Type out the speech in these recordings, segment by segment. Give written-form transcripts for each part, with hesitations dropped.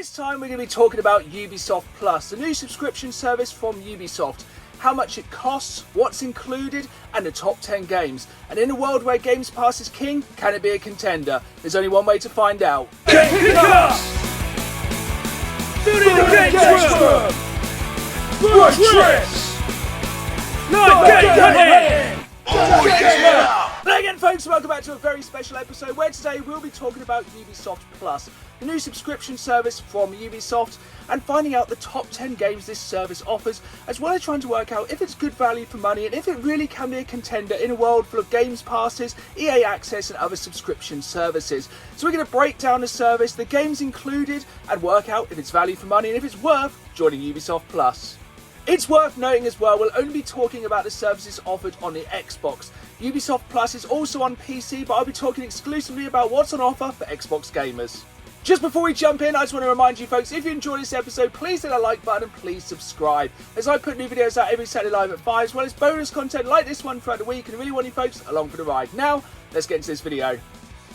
This time we're going to be talking about Ubisoft Plus, the new subscription service from Ubisoft. How much it costs, what's included, and the top 10 games. And in a world where Games Pass is king, can it be a contender? There's only one way to find out. Pick up! Building the games world! Rush trips! Live game ahead! Oh yeah! Hello again folks, welcome back to a very special episode where today we'll be talking about Ubisoft Plus, the new subscription service from Ubisoft, and finding out the top 10 games this service offers, as well as trying to work out if it's good value for money and if it really can be a contender in a world full of Games Passes, EA Access and other subscription services. So we're going to break down the service, the games included, and work out if it's value for money and if it's worth joining Ubisoft Plus. It's worth noting as well, we'll only be talking about the services offered on the Xbox. Ubisoft Plus is also on PC, but I'll be talking exclusively about what's on offer for Xbox gamers. Just before we jump in, I just want to remind you folks, if you enjoyed this episode, please hit that like button and please subscribe, as I put new videos out every Saturday live at 5, as well as bonus content like this one throughout the week, and I really want you folks along for the ride. Now, let's get into this video.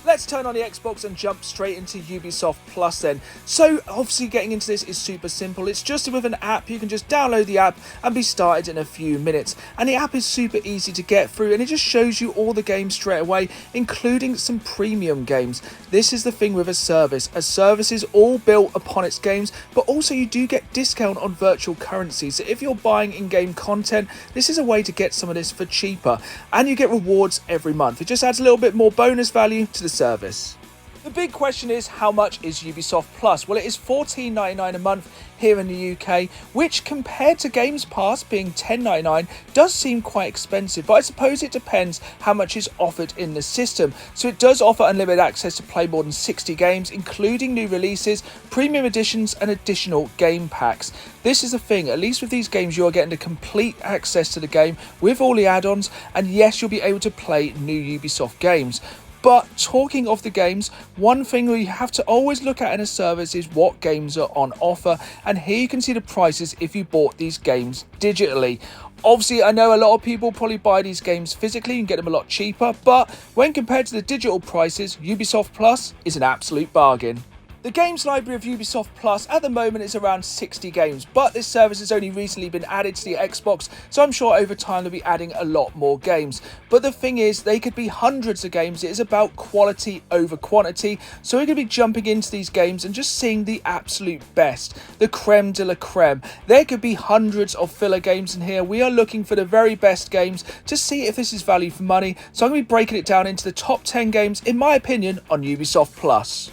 Let's turn on the Xbox and jump straight into Ubisoft Plus then. So obviously getting into this is super simple. It's just with an app. You can just download the app and be started in a few minutes. And the app is super easy to get through and it just shows you all the games straight away, including some premium games. This is the thing with a service. A service is all built upon its games, but also you do get discount on virtual currency. So if you're buying in-game content, this is a way to get some of this for cheaper. And you get rewards every month. It just adds a little bit more bonus value to the service. The big question is, how much is Ubisoft Plus? Well, it is $14.99 a month here in the UK, which compared to Games Pass being $10.99 does seem quite expensive, but I suppose it depends how much is offered in the system. So it does offer unlimited access to play more than 60 games, including new releases, premium editions and additional game packs. This is the thing, at least with these games you are getting the complete access to the game with all the add-ons, and yes, you'll be able to play new Ubisoft games. But talking of the games, one thing we have to always look at in a service is what games are on offer, and here you can see the prices if you bought these games digitally. Obviously, I know a lot of people probably buy these games physically and get them a lot cheaper, but when compared to the digital prices, Ubisoft Plus is an absolute bargain. The games library of Ubisoft Plus at the moment is around 60 games, but this service has only recently been added to the Xbox, so I'm sure over time they'll be adding a lot more games. But the thing is, they could be hundreds of games. It is about quality over quantity, so we're going to be jumping into these games and just seeing the absolute best, the creme de la creme. There could be hundreds of filler games in here. We are looking for the very best games to see if this is value for money, so I'm going to be breaking it down into the top 10 games, in my opinion, on Ubisoft Plus.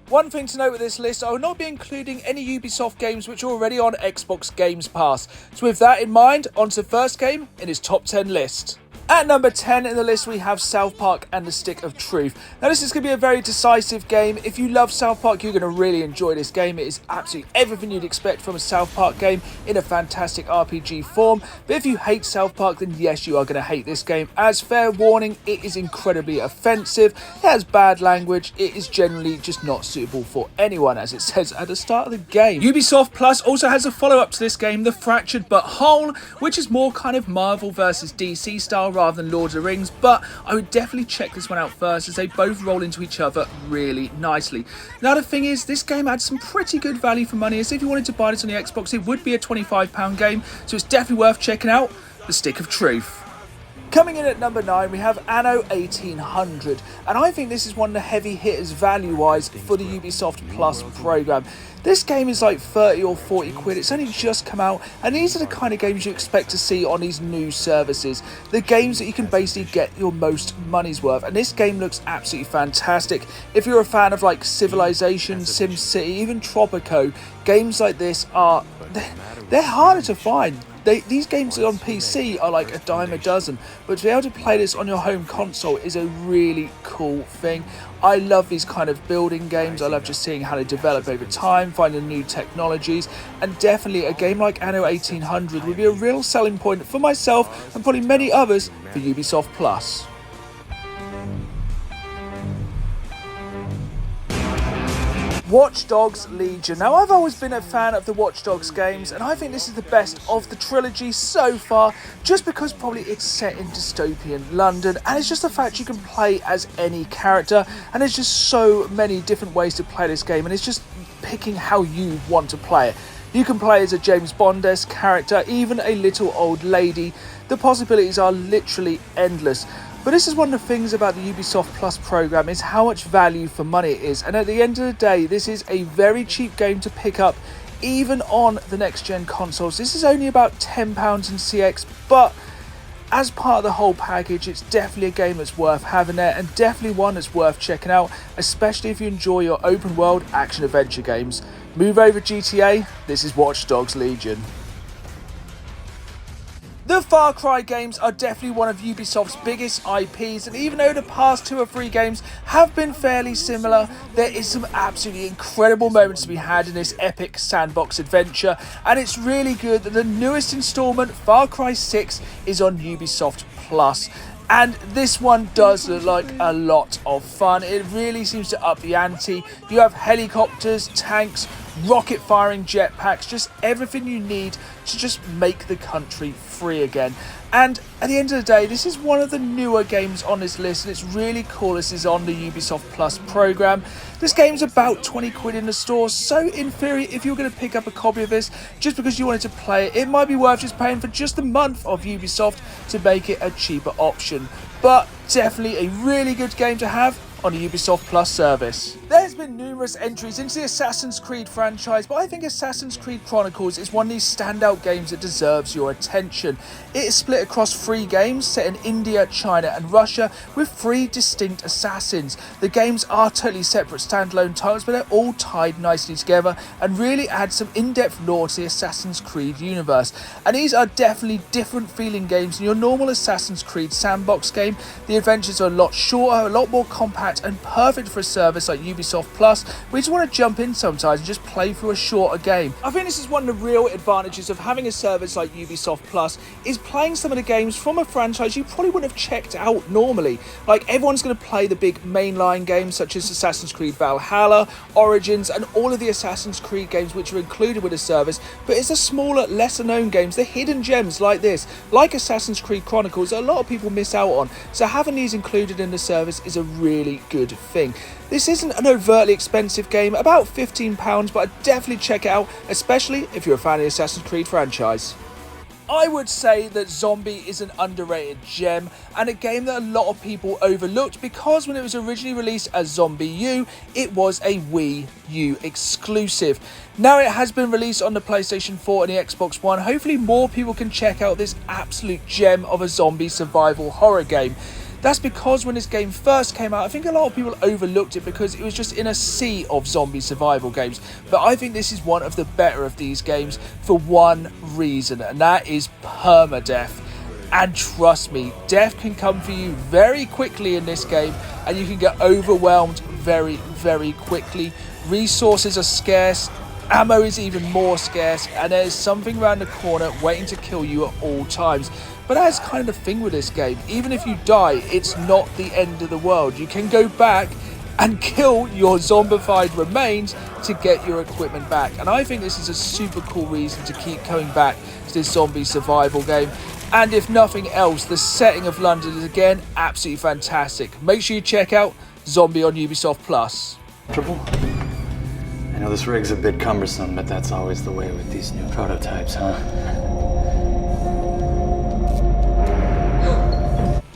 One thing to note with this list, I will not be including any Ubisoft games which are already on Xbox Games Pass. So with that in mind, on to the first game in his top 10 list. At number 10 in the list we have South Park and the Stick of Truth. Now this is going to be a very decisive game. If you love South Park, you're going to really enjoy this game. It is absolutely everything you'd expect from a South Park game in a fantastic RPG form. But if you hate South Park, then yes, you are going to hate this game. As fair warning, it is incredibly offensive. It has bad language. It is generally just not suitable for anyone, as it says at the start of the game. Ubisoft Plus also has a follow-up to this game, The Fractured But Whole, which is more kind of Marvel versus DC style rather than Lord of the Rings, but I would definitely check this one out first, as they both roll into each other really nicely. Now the thing is, this game adds some pretty good value for money, as if you wanted to buy this on the Xbox, it would be a £25 game, so it's definitely worth checking out. The Stick of Truth. Coming in at number 9, we have Anno 1800, and I think this is one of the heavy hitters value-wise for the Ubisoft Plus program. This game is like 30 or 40 quid, it's only just come out, and these are the kind of games you expect to see on these new services. The games that you can basically get your most money's worth, and this game looks absolutely fantastic. If you're a fan of like Civilization, SimCity, even Tropico, games like this are, they're harder to find. These games on PC are like a dime a dozen, but to be able to play this on your home console is a really cool thing. I love these kind of building games. I love just seeing how they develop over time, finding new technologies, and definitely a game like Anno 1800 would be a real selling point for myself and probably many others for Ubisoft Plus. Watch Dogs Legion. Now, I've always been a fan of the Watch Dogs games, and I think this is the best of the trilogy so far, just because probably it's set in dystopian London, and it's just the fact you can play as any character, and there's just so many different ways to play this game, and it's just picking how you want to play it. You can play as a James Bond-esque character, even a little old lady. The possibilities are literally endless. But this is one of the things about the Ubisoft Plus program, is how much value for money it is. And at the end of the day, this is a very cheap game to pick up, even on the next gen consoles. This is only about £10 in CX, but as part of the whole package, it's definitely a game that's worth having there, and definitely one that's worth checking out, especially if you enjoy your open world action adventure games. Move over GTA, this is Watch Dogs Legion. The Far Cry games are definitely one of Ubisoft's biggest IPs, and even though the past 2 or 3 games have been fairly similar, there is some absolutely incredible moments to be had in this epic sandbox adventure, and it's really good that the newest installment, Far Cry 6, is on Ubisoft Plus. And this one does look like a lot of fun. It really seems to up the ante. You have helicopters, tanks, rocket firing jetpacks, just everything you need to just make the country free again. And at the end of the day, this is one of the newer games on this list, and it's really cool this is on the Ubisoft Plus program. This game's about 20 quid in the store, so in theory, if you're going to pick up a copy of this just because you wanted to play it, it might be worth just paying for just a month of Ubisoft to make it a cheaper option. But definitely a really good game to have on the Ubisoft Plus service. There's been numerous entries into the Assassin's Creed franchise, but I think Assassin's Creed Chronicles is one of these standout games that deserves your attention. It is split across 3 games set in India, China and Russia, with 3 distinct assassins. The games are totally separate standalone titles, but they're all tied nicely together and really add some in-depth lore to the Assassin's Creed universe. And these are definitely different feeling games than your normal Assassin's Creed sandbox game. The adventures are a lot shorter, a lot more compact, and perfect for a service like Ubisoft Plus, where you just want to jump in sometimes and just play through a shorter game. I think this is one of the real advantages of having a service like Ubisoft Plus, is playing some of the games from a franchise you probably wouldn't have checked out normally. Like, everyone's going to play the big mainline games such as Assassin's Creed Valhalla, Origins, and all of the Assassin's Creed games which are included with the service, but it's the smaller, lesser known games, the hidden gems like this, like Assassin's Creed Chronicles, that a lot of people miss out on. So having these included in the service is a really good thing. This isn't an overtly expensive game, about £15, but I'd definitely check it out, especially if you're a fan of the Assassin's Creed franchise. I would say that Zombie is an underrated gem, and a game that a lot of people overlooked because when it was originally released as Zombie U, it was a Wii U exclusive. Now it has been released on the PlayStation 4 and the Xbox One. Hopefully more people can check out this absolute gem of a zombie survival horror game. That's because when this game first came out, I think a lot of people overlooked it because it was just in a sea of zombie survival games. But I think this is one of the better of these games for one reason, and that is permadeath. And trust me, death can come for you very quickly in this game, and you can get overwhelmed very, very quickly. Resources are scarce, ammo is even more scarce, and there's something around the corner waiting to kill you at all times. But that's kind of the thing with this game. Even if you die, it's not the end of the world. You can go back and kill your zombified remains to get your equipment back. And I think this is a super cool reason to keep coming back to this zombie survival game. And if nothing else, the setting of London is again absolutely fantastic. Make sure you check out Zombie on Ubisoft Plus. Triple? I know this rig's a bit cumbersome, but that's always the way with these new prototypes, huh?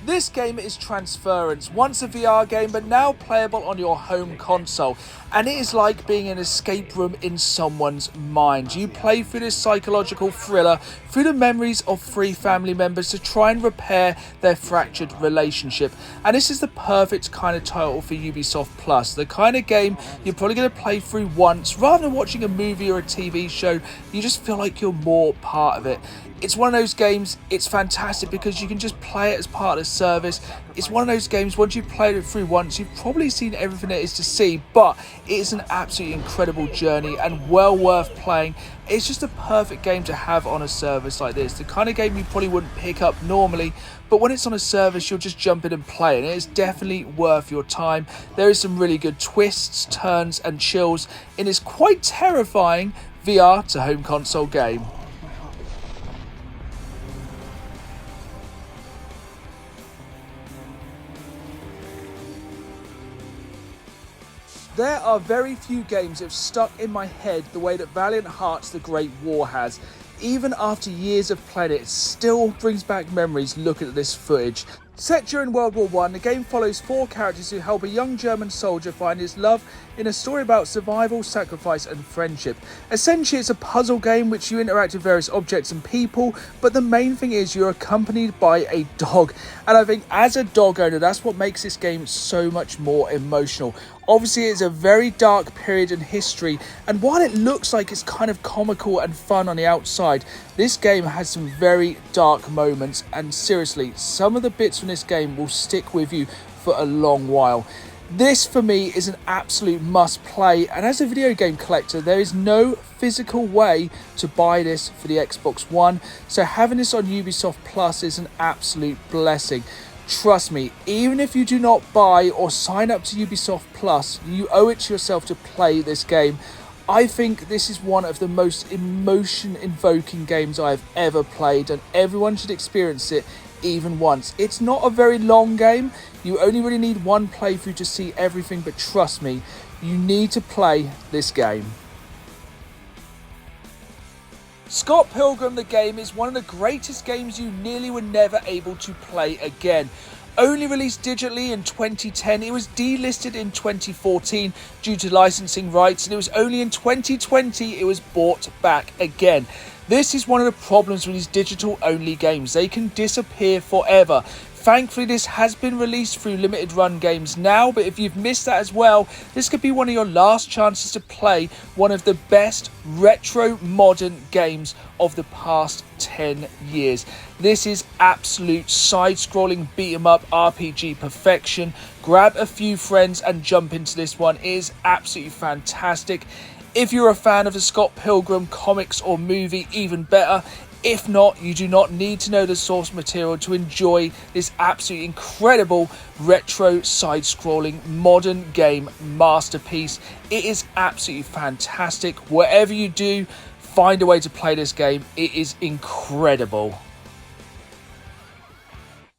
This game is Transference, once a VR game but now playable on your home console, and it is like being in an escape room in someone's mind. You play through this psychological thriller through the memories of 3 family members to try and repair their fractured relationship, and this is the perfect kind of title for Ubisoft Plus, the kind of game you're probably going to play through once rather than watching a movie or a TV show. You just feel like you're more part of it. It's one of those games, it's fantastic because you can just play it as part of the service. It's one of those games, once you've played it through once, you've probably seen everything there is to see, but it is an absolutely incredible journey and well worth playing. It's just a perfect game to have on a service like this, the kind of game you probably wouldn't pick up normally, but when it's on a service, you'll just jump in and play, and it is definitely worth your time. There is some really good twists, turns, and chills in this quite terrifying VR to home console game. There are very few games that have stuck in my head the way that Valiant Hearts The Great War has. Even after years of playing it, it still brings back memories looking at this footage. Set during World War I, the game follows 4 characters who help a young German soldier find his love in a story about survival, sacrifice and friendship. Essentially, it's a puzzle game which you interact with various objects and people, but the main thing is you're accompanied by a dog. And I think as a dog owner, that's what makes this game so much more emotional. Obviously, it's a very dark period in history, and while it looks like it's kind of comical and fun on the outside, this game has some very dark moments, and seriously, some of the bits from this game will stick with you for a long while. This, for me, is an absolute must-play, and as a video game collector, there is no physical way to buy this for the Xbox One, so having this on Ubisoft Plus is an absolute blessing. Trust me, even if you do not buy or sign up to Ubisoft Plus, you owe it to yourself to play this game. I think this is one of the most emotion-invoking games I've ever played, and everyone should experience it even once. It's not a very long game, you only really need one playthrough to see everything, but trust me, you need to play this game. Scott Pilgrim the game is one of the greatest games you nearly were never able to play again. Only released digitally in 2010, it was delisted in 2014 due to licensing rights, and it was only in 2020 it was bought back again. This is one of the problems with these digital only games, they can disappear forever. Thankfully, this has been released through limited run games now, but if you've missed that as well, this could be one of your last chances to play one of the best retro modern games of the past 10 years. This is absolute side-scrolling beat-em-up RPG perfection. Grab a few friends and jump into this one. It is absolutely fantastic. If you're a fan of the Scott Pilgrim comics or movie, even better. If not, you do not need to know the source material to enjoy this absolutely incredible retro side-scrolling modern game masterpiece. It is absolutely fantastic. Whatever you do, find a way to play this game. It is incredible.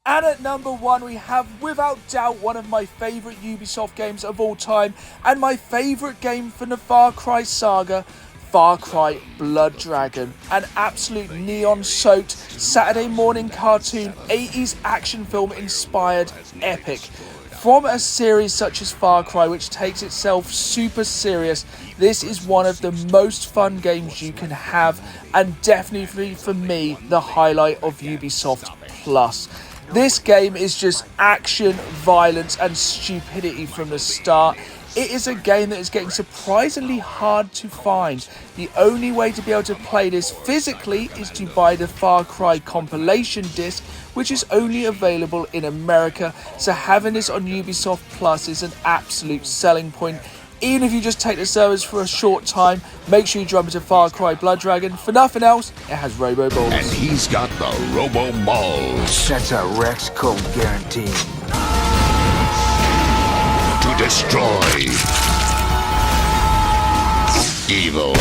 And at number 1, we have without doubt one of my favourite Ubisoft games of all time, and my favourite game from the Far Cry saga, Far Cry Blood Dragon, an absolute neon-soaked Saturday morning cartoon 80s action film inspired epic. From a series such as Far Cry, which takes itself super serious, this is one of the most fun games you can have, and definitely for me the highlight of Ubisoft Plus. This game is just action, violence and stupidity from the start. It is a game that is getting surprisingly hard to find. The only way to be able to play this physically is to buy the Far Cry compilation disc, which is only available in America, so having this on Ubisoft Plus is an absolute selling point. Even if you just take the service for a short time, make sure you jump into Far Cry Blood Dragon. For nothing else, it has Robo Balls. And he's got the Robo Balls. That's a Rex code guarantee. To destroy evil.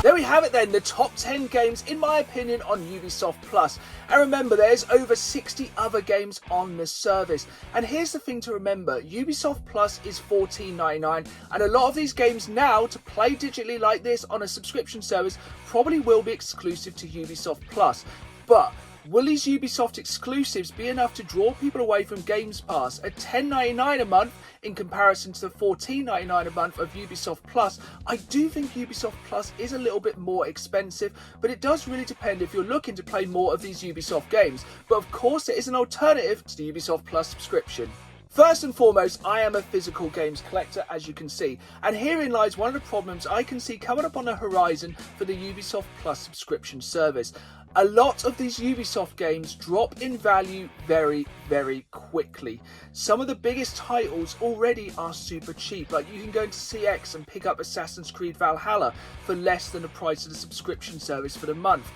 There we have it then, the top 10 games, in my opinion, on Ubisoft Plus. And remember, there's over 60 other games on the service. And here's the thing to remember, Ubisoft Plus is $14.99, and a lot of these games now, to play digitally like this on a subscription service, probably will be exclusive to Ubisoft Plus. But will these Ubisoft exclusives be enough to draw people away from Games Pass at $10.99 a month in comparison to the $14.99 a month of Ubisoft Plus? I do think Ubisoft Plus is a little bit more expensive, but it does really depend if you're looking to play more of these Ubisoft games. But of course, there is an alternative to the Ubisoft Plus subscription. First and foremost, I am a physical games collector, as you can see, and herein lies one of the problems I can see coming up on the horizon for the Ubisoft Plus subscription service. A lot of these Ubisoft games drop in value very, very quickly. Some of the biggest titles already are super cheap, like you can go into CX and pick up Assassin's Creed Valhalla for less than the price of the subscription service for the month.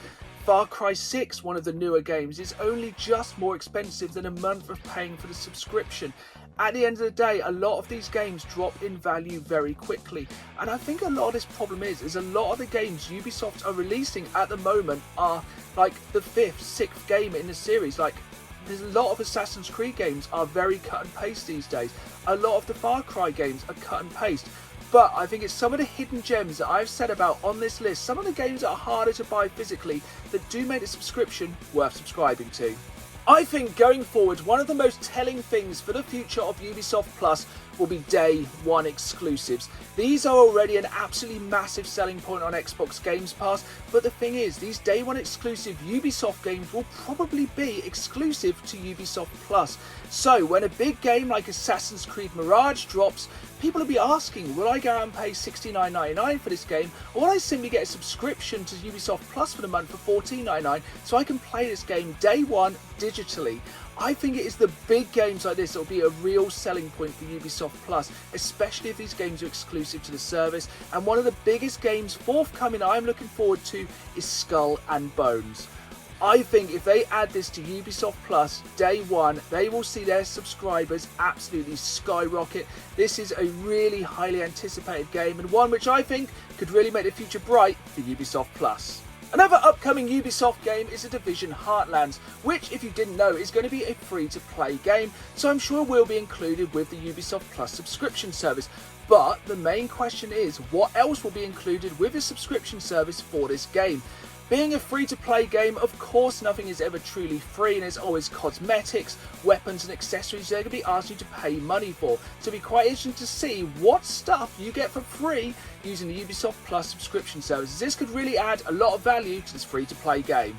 Far Cry 6, one of the newer games, is only just more expensive than a month of paying for the subscription. At the end of the day, a lot of these games drop in value very quickly, and I think a lot of this problem is a lot of the games Ubisoft are releasing at the moment are like the 5th, 6th game in the series. Like, There's a lot of Assassin's Creed games are very cut and paste these days. A lot of the Far Cry games are cut and paste. But I think it's some of the hidden gems that I've said about on this list, some of the games that are harder to buy physically, that do make a subscription worth subscribing to. I think going forward, one of the most telling things for the future of Ubisoft Plus will be day one exclusives. These are already an absolutely massive selling point on Xbox Games Pass, but the thing is, these day one exclusive Ubisoft games will probably be exclusive to Ubisoft Plus. So when a big game like Assassin's Creed Mirage drops, people will be asking, will I go out and pay $69.99 for this game, or will I simply get a subscription to Ubisoft Plus for the month for $14.99 so I can play this game day one digitally? I think it is the big games like this that will be a real selling point for Ubisoft Plus, especially if these games are exclusive to the service. And one of the biggest games forthcoming I'm looking forward to is Skull and Bones. I think if they add this to Ubisoft Plus day one, they will see their subscribers absolutely skyrocket. This is a really highly anticipated game, and one which I think could really make the future bright for Ubisoft Plus. Another upcoming Ubisoft game is The Division Heartland, which, if you didn't know, is going to be a free-to-play game, so I'm sure will be included with the Ubisoft Plus subscription service. But the main question is, what else will be included with the subscription service for this game? Being a free-to-play game, of course nothing is ever truly free, and there's always cosmetics, weapons and accessories they're going to be asking you to pay money for. So it'll be quite interesting to see what stuff you get for free using the Ubisoft Plus subscription service. This could really add a lot of value to this free-to-play game.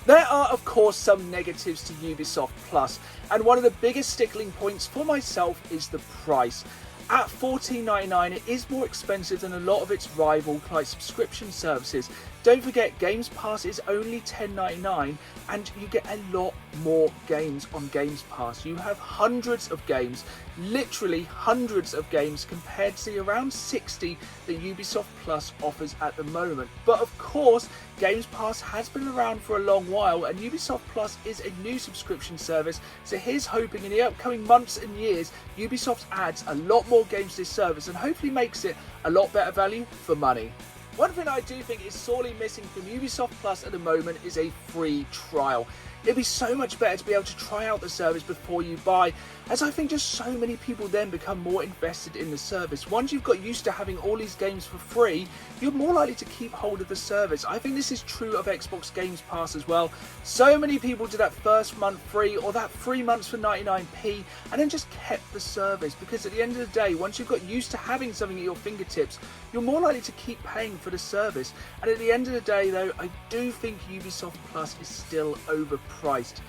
There are of course some negatives to Ubisoft Plus, and one of the biggest stickling points for myself is the price. At $14.99 it is more expensive than a lot of its rival like subscription services. Don't forget, Games Pass is only $10.99 and you get a lot more games on Games Pass. You have hundreds of games, literally hundreds of games, compared to the around 60 that Ubisoft Plus offers at the moment. But of course, Games Pass has been around for a long while, and Ubisoft Plus is a new subscription service, so here's hoping in the upcoming months and years Ubisoft adds a lot more games to this service and hopefully makes it a lot better value for money. One thing I do think is sorely missing from Ubisoft Plus at the moment is a free trial. It'd be so much better to be able to try out the service before you buy, as I think just so many people then become more invested in the service. Once you've got used to having all these games for free, you're more likely to keep hold of the service. I think this is true of Xbox Games Pass as well. So many people did that first month free or that 3 months for 99p and then just kept the service, because at the end of the day, once you've got used to having something at your fingertips, you're more likely to keep paying for the service. And at the end of the day though, I do think Ubisoft Plus is still overpriced.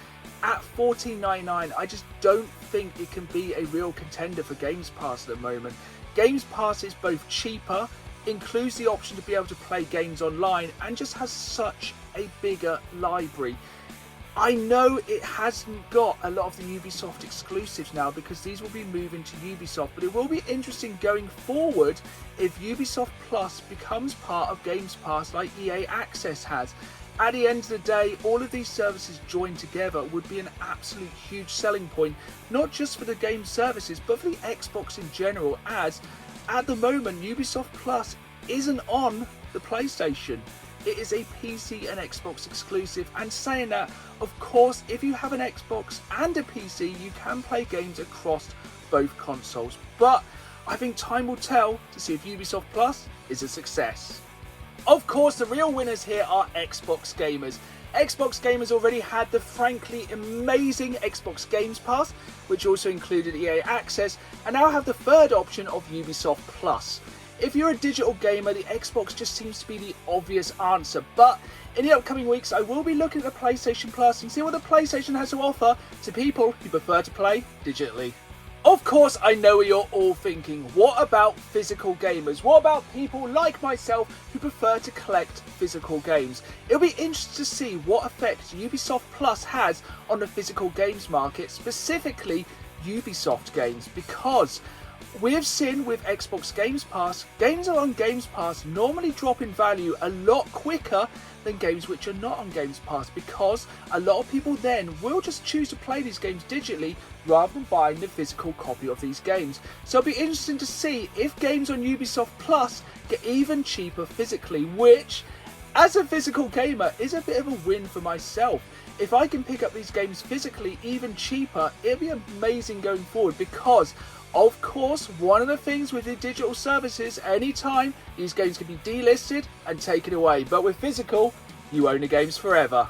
At $14.99, I just don't think it can be a real contender for Games Pass at the moment. Games Pass is both cheaper, includes the option to be able to play games online, and just has such a bigger library. I know it hasn't got a lot of the Ubisoft exclusives now because these will be moving to Ubisoft, but it will be interesting going forward if Ubisoft Plus becomes part of Games Pass like EA Access has. At the end of the day, all of these services joined together would be an absolute huge selling point, not just for the game services, but for the Xbox in general, as at the moment Ubisoft Plus isn't on the PlayStation. It is a PC and Xbox exclusive, and saying that, of course, if you have an Xbox and a PC, you can play games across both consoles. But I think time will tell to see if Ubisoft Plus is a success. Of course, the real winners here are Xbox gamers. Xbox gamers already had the frankly amazing Xbox Games Pass, which also included EA Access, and now have the third option of Ubisoft Plus. If you're a digital gamer, the Xbox just seems to be the obvious answer, but in the upcoming weeks I will be looking at the PlayStation Plus and see what the PlayStation has to offer to people who prefer to play digitally. Of course, I know what you're all thinking. What about physical gamers? What about people like myself who prefer to collect physical games? It'll be interesting to see what effect Ubisoft Plus has on the physical games market, specifically Ubisoft games, because we have seen with Xbox Games Pass, games that are on Games Pass normally drop in value a lot quicker than games which are not on Games Pass, because a lot of people then will just choose to play these games digitally rather than buying the physical copy of these games. So it'll be interesting to see if games on Ubisoft Plus get even cheaper physically, which, as a physical gamer, is a bit of a win for myself. if I can pick up these games physically even cheaper, it'll be amazing going forward, because of course, one of the things with the digital services, anytime these games can be delisted and taken away, but with physical, you own the games forever.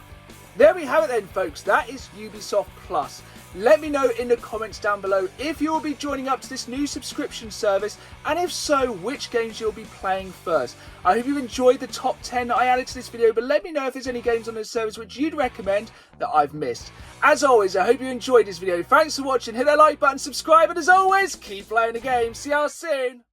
There we have it then, folks. That is Ubisoft Plus. Let me know in the comments down below if you will be joining up to this new subscription service, and if so, which games you'll be playing first. I hope you've enjoyed the top 10 that I added to this video, but let me know if there's any games on this service which you'd recommend that I've missed. As always, I hope you enjoyed this video. Thanks for watching. Hit that like button, subscribe, and as always, keep playing the game. See you all soon.